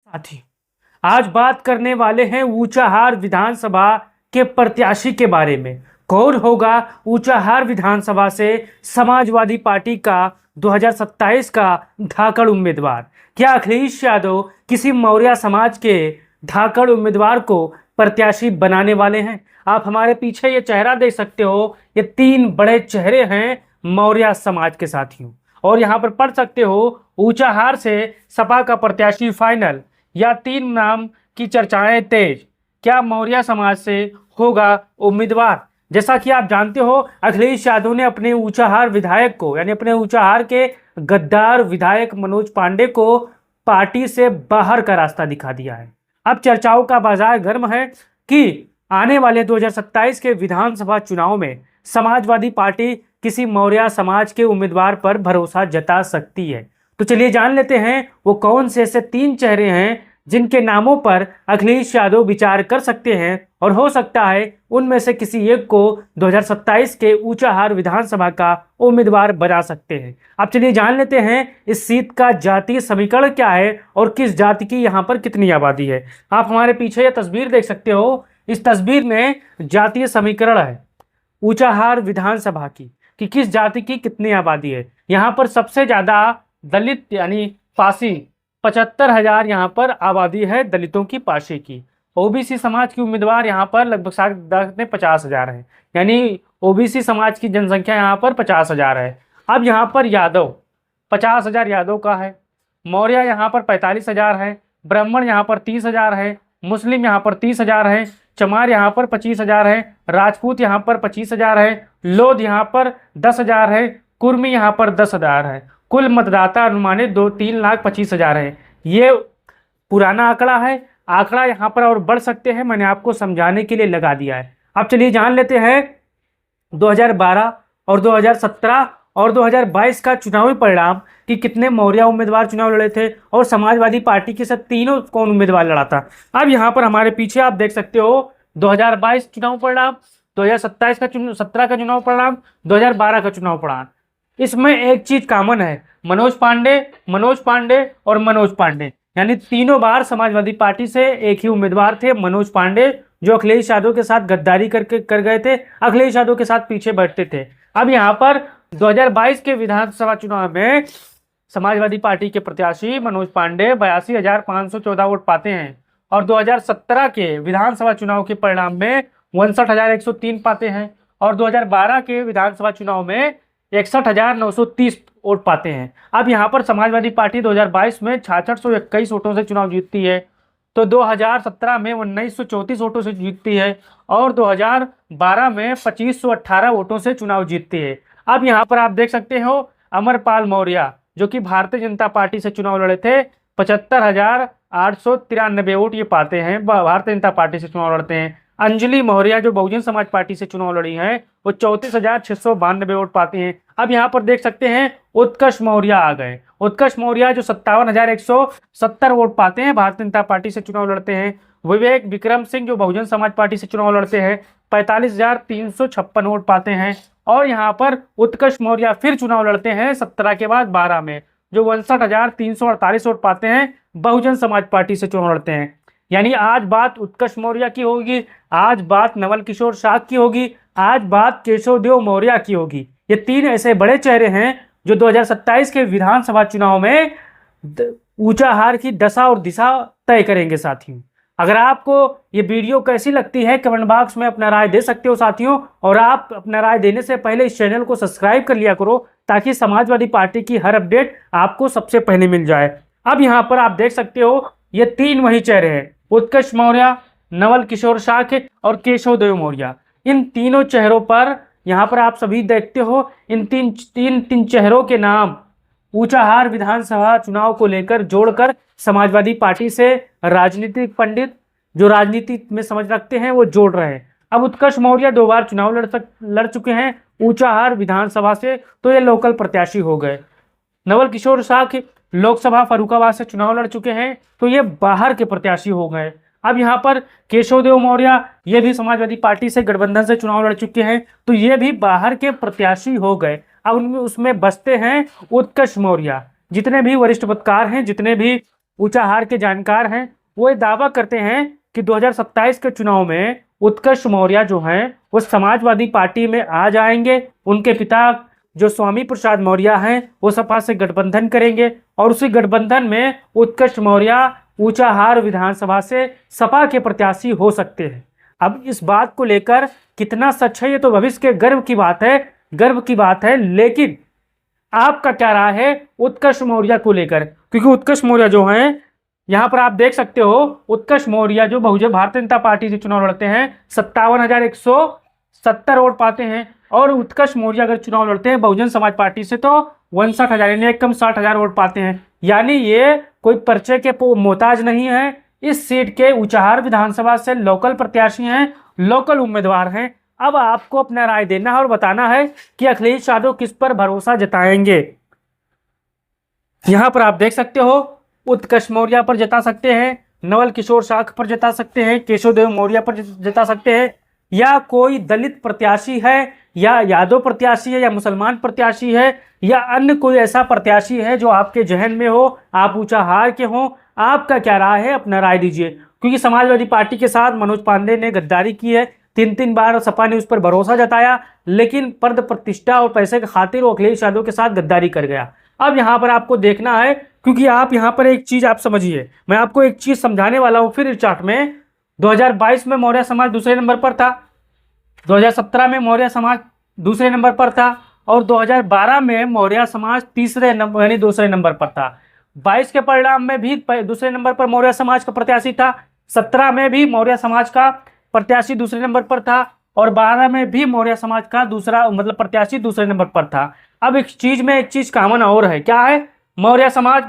साथी आज बात करने वाले हैं ऊंचाहार विधानसभा के प्रत्याशी के बारे में। कौन होगा ऊंचाहार विधानसभा से समाजवादी पार्टी का 2027 का धाकड़ उम्मीदवार? क्या अखिलेश यादव किसी मौर्य समाज के धाकड़ उम्मीदवार को प्रत्याशी बनाने वाले हैं? आप हमारे पीछे ये चेहरा देख सकते हो, ये तीन बड़े चेहरे हैं मौर्य समाज के साथियों। और यहाँ पर पढ़ सकते हो ऊंचाहार से सपा का प्रत्याशी फाइनल, या तीन नाम की चर्चाएं तेज। क्या मौर्य समाज से होगा उम्मीदवार? जैसा कि आप जानते हो, अखिलेश यादव ने अपने ऊंचाहार विधायक को, यानी अपने ऊंचाहार के गद्दार विधायक मनोज पांडे को पार्टी से बाहर का रास्ता दिखा दिया है। अब चर्चाओं का बाजार गर्म है कि आने वाले 2027 के विधानसभा चुनाव में समाजवादी पार्टी किसी मौर्य समाज के उम्मीदवार पर भरोसा जता सकती है। तो चलिए जान लेते हैं वो कौन से ऐसे तीन चेहरे हैं जिनके नामों पर अखिलेश यादव विचार कर सकते हैं, और हो सकता है उनमें से किसी एक को 2027 के ऊंचाहार विधानसभा का उम्मीदवार बना सकते हैं। अब चलिए जान लेते हैं इस सीट का जातीय समीकरण क्या है और किस जाति की यहाँ पर कितनी आबादी है। आप हमारे पीछे यह तस्वीर देख सकते हो। इस तस्वीर में जातीय समीकरण है ऊंचाहार विधानसभा की कि किस जाति की कितनी आबादी है। यहाँ पर सबसे ज्यादा दलित यानी पासी 75,000 यहाँ पर आबादी है दलितों की, पासी की। ओबीसी समाज की उम्मीदवार यहाँ पर लगभग 50,000 है, यानी ओबीसी समाज की जनसंख्या यहाँ पर 50,000 है। अब यहाँ पर यादव 50,000 यादव का है, मौर्य यहाँ पर 45,000 है, ब्राह्मण यहाँ पर 30,000 है, मुस्लिम यहाँ पर 30,000 है, चमार यहाँ पर 25,000 है, राजपूत यहाँ पर 25,000 है, लोध यहाँ पर 10,000 है, कुर्मी यहाँ पर 10,000 है। कुल मतदाता अनुमानित 3,25,000 है। ये पुराना आंकड़ा है, आंकड़ा यहाँ पर और बढ़ सकते हैं, मैंने आपको समझाने के लिए लगा दिया है। अब चलिए जान लेते हैं 2012 और 2017 और 2022 का चुनावी परिणाम कि कितने मौर्य उम्मीदवार चुनाव लड़े थे और समाजवादी पार्टी के साथ तीनों कौन उम्मीदवार लड़ा था। अब यहाँ पर हमारे पीछे आप देख सकते हो 2022 चुनाव परिणाम, 2027 का 17 का चुनाव परिणाम, 2012 का चुनाव परिणाम। इसमें एक चीज कॉमन है, मनोज पांडे और मनोज पांडे, यानी तीनों बार समाजवादी पार्टी से एक ही उम्मीदवार थे, मनोज पांडे, जो अखिलेश यादव के साथ गद्दारी कर गए थे, अखिलेश यादव के साथ पीछे बैठते थे। अब यहाँ पर 2022 के विधानसभा चुनाव में समाजवादी पार्टी के प्रत्याशी मनोज पांडे 82,514 वोट पाते हैं, और 2017 के विधानसभा चुनाव के परिणाम में 59,103 पाते हैं, और 2012 के विधानसभा चुनाव में 61,930 वोट पाते हैं। अब यहाँ पर समाजवादी पार्टी 2022 में 6621 वोटों से चुनाव जीतती है, तो 2017 में 1934 वोटों से जीतती है, और 2012 में 2518 वोटों से चुनाव जीतती है। अब यहाँ पर आप देख सकते हो अमरपाल मौर्य, जो कि भारतीय जनता पार्टी से चुनाव लड़े थे, 75,893 वोट ये पाते हैं, भारतीय जनता पार्टी से चुनाव लड़ते हैं। अंजलि मौर्य जो बहुजन समाज पार्टी से चुनाव लड़ी हैं, वो 34,692 वोट पाते हैं। अब यहाँ पर देख सकते हैं उत्कर्ष मौर्य आ गए। उत्कर्ष मौर्य जो 57,170 वोट पाते हैं, भारतीय जनता पार्टी से चुनाव लड़ते हैं। विवेक विक्रम सिंह जो बहुजन समाज पार्टी से चुनाव लड़ते हैं, 45,356 वोट पाते हैं। और यहाँ पर उत्कर्ष मौर्य फिर चुनाव लड़ते हैं 17 के बाद 12 में, जो 59,348 वोट पाते हैं, बहुजन समाज पार्टी से चुनाव लड़ते हैं। यानी आज बात उत्कर्ष मौर्य की होगी, आज बात नवल किशोर शाह की होगी, आज बात केशवदेव मौर्य की होगी। ये तीन ऐसे बड़े चेहरे हैं जो 2027 के विधानसभा चुनाव में ऊंचाहार की दशा और दिशा तय करेंगे साथियों। अगर आपको ये वीडियो कैसी लगती है कमेंट बॉक्स में अपना राय दे सकते हो साथियों, और आप अपना राय देने से पहले इस चैनल को सब्सक्राइब कर लिया करो ताकि समाजवादी पार्टी की हर अपडेट आपको सबसे पहले मिल जाए। अब यहाँ पर आप देख सकते हो ये तीन वही चेहरे हैं, उत्कर्ष मौर्य, नवल किशोर शाह और केशवदेव मौर्य। इन तीनों चेहरों पर यहाँ पर आप सभी देखते हो, इन तीन चेहरों के नाम ऊंचाहार विधानसभा चुनाव को लेकर जोड़कर समाजवादी पार्टी से राजनीतिक पंडित जो राजनीति में समझ रखते हैं वो जोड़ रहे हैं। अब उत्कर्ष मौर्य 2 बार चुनाव लड़ चुके हैं ऊंचाहार विधानसभा से, तो ये लोकल प्रत्याशी हो गए। नवल किशोर शाह लोकसभा फर्रुखाबाद से चुनाव लड़ चुके हैं, तो ये बाहर के प्रत्याशी हो गए। अब यहाँ पर केशवदेव मौर्य ये भी समाजवादी पार्टी से गठबंधन से चुनाव लड़ चुके हैं, तो ये भी बाहर के प्रत्याशी हो गए। अब उसमें बचते हैं उत्कर्ष मौर्य। जितने भी वरिष्ठ पत्रकार हैं, जितने भी ऊंचाहार के जानकार हैं, वो ये दावा करते हैं कि 2027 के चुनाव में उत्कर्ष मौर्य जो हैं वो समाजवादी पार्टी में आ जाएंगे। उनके पिता जो स्वामी प्रसाद मौर्य हैं वो सपा से गठबंधन करेंगे और उसी गठबंधन में उत्कर्ष मौर्य ऊंचाहार विधानसभा से सपा के प्रत्याशी हो सकते हैं। अब इस बात को लेकर कितना सच है ये तो भविष्य के गर्व की बात है, लेकिन आपका क्या राय है उत्कर्ष मौर्य को लेकर? क्योंकि उत्कर्ष मौर्य जो हैं, यहाँ पर आप देख सकते हो, उत्कर्ष मौर्य जो बहुजन भारतीय जनता पार्टी से चुनाव लड़ते हैं 57,170 वोट पाते हैं, और उत्कर्ष मौर्य अगर चुनाव लड़ते हैं बहुजन समाज पार्टी से तो 59,000 यानी कम 60,000 वोट पाते हैं। यानी ये कोई पर्चे के मोहताज नहीं है। इस सीट के ऊंचाहार विधानसभा से लोकल प्रत्याशी हैं, लोकल उम्मीदवार हैं। अब आपको अपना राय देना है और बताना है कि अखिलेश यादव किस पर भरोसा जताएंगे। यहां पर आप देख सकते हो, उत्कर्ष मौर्य पर जता सकते हैं, नवल किशोर शाख पर जता सकते हैं, केशवदेव मौर्य पर जता सकते हैं, या कोई दलित प्रत्याशी है, या यादव प्रत्याशी है, या मुसलमान प्रत्याशी है, या अन्य कोई ऐसा प्रत्याशी है जो आपके जहन में हो, आप ऊंचाहार के हो। आपका क्या राय है, अपना राय दीजिए। क्योंकि समाजवादी पार्टी के साथ मनोज पांडे ने गद्दारी की है, 3 बार सपा ने उस पर भरोसा जताया, लेकिन पद प्रतिष्ठा और पैसे के खातिर वो अखिलेश यादव के साथ गद्दारी कर गया। अब यहाँ पर आपको देखना है, क्योंकि आप यहाँ पर एक चीज आप समझिए, मैं आपको एक चीज समझाने वाला हूँ। फिर इस चार्ट में 2022 में मौर्य समाज दूसरे नंबर पर था, 2017 में मौर्य समाज दूसरे नंबर पर था, और 2012 में मौर्य समाज तीसरे नंबर यानी दूसरे नंबर पर था। 22 के परिणाम में भी दूसरे नंबर पर मौर्य समाज का प्रत्याशी था, 17 में भी मौर्य समाज का प्रत्याशी दूसरे नंबर पर था, और 12 में भी मौर्य समाज का प्रत्याशी दूसरे नंबर पर था। अब एक चीज कॉमन और है, क्या है? मौर्य समाज।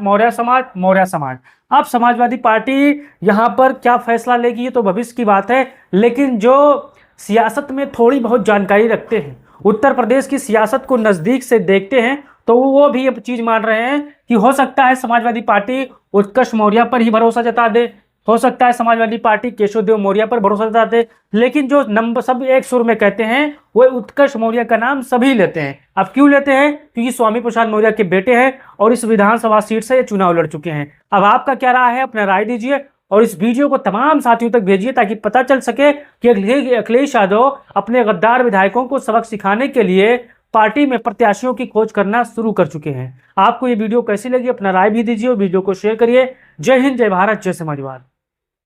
अब समाजवादी पार्टी यहाँ पर क्या फैसला लेगी ये तो भविष्य की बात है, लेकिन जो सियासत में थोड़ी बहुत जानकारी रखते हैं, उत्तर प्रदेश की सियासत को नजदीक से देखते हैं, तो वो भी ये चीज मान रहे हैं कि हो सकता है समाजवादी पार्टी उत्कर्ष मौर्य पर ही भरोसा जता दे, हो सकता है समाजवादी पार्टी केशवदेव मौर्य पर भरोसा जता दे, लेकिन जो नंबर सब एक सुर में कहते हैं वो उत्कर्ष मौर्य का नाम सभी लेते हैं। अब क्यों लेते हैं? क्योंकि स्वामी प्रसाद मौर्य के बेटे हैं और इस विधानसभा सीट से ये चुनाव लड़ चुके हैं। अब आपका क्या राय है, अपना राय दीजिए और इस वीडियो को तमाम साथियों तक भेजिए ताकि पता चल सके कि अखिलेश यादव अपने गद्दार विधायकों को सबक सिखाने के लिए पार्टी में प्रत्याशियों की खोज करना शुरू कर चुके हैं। आपको ये वीडियो कैसी लगी, अपना राय भी दीजिए और वीडियो को शेयर करिए। जय हिंद, जय भारत, जय समाजवाद।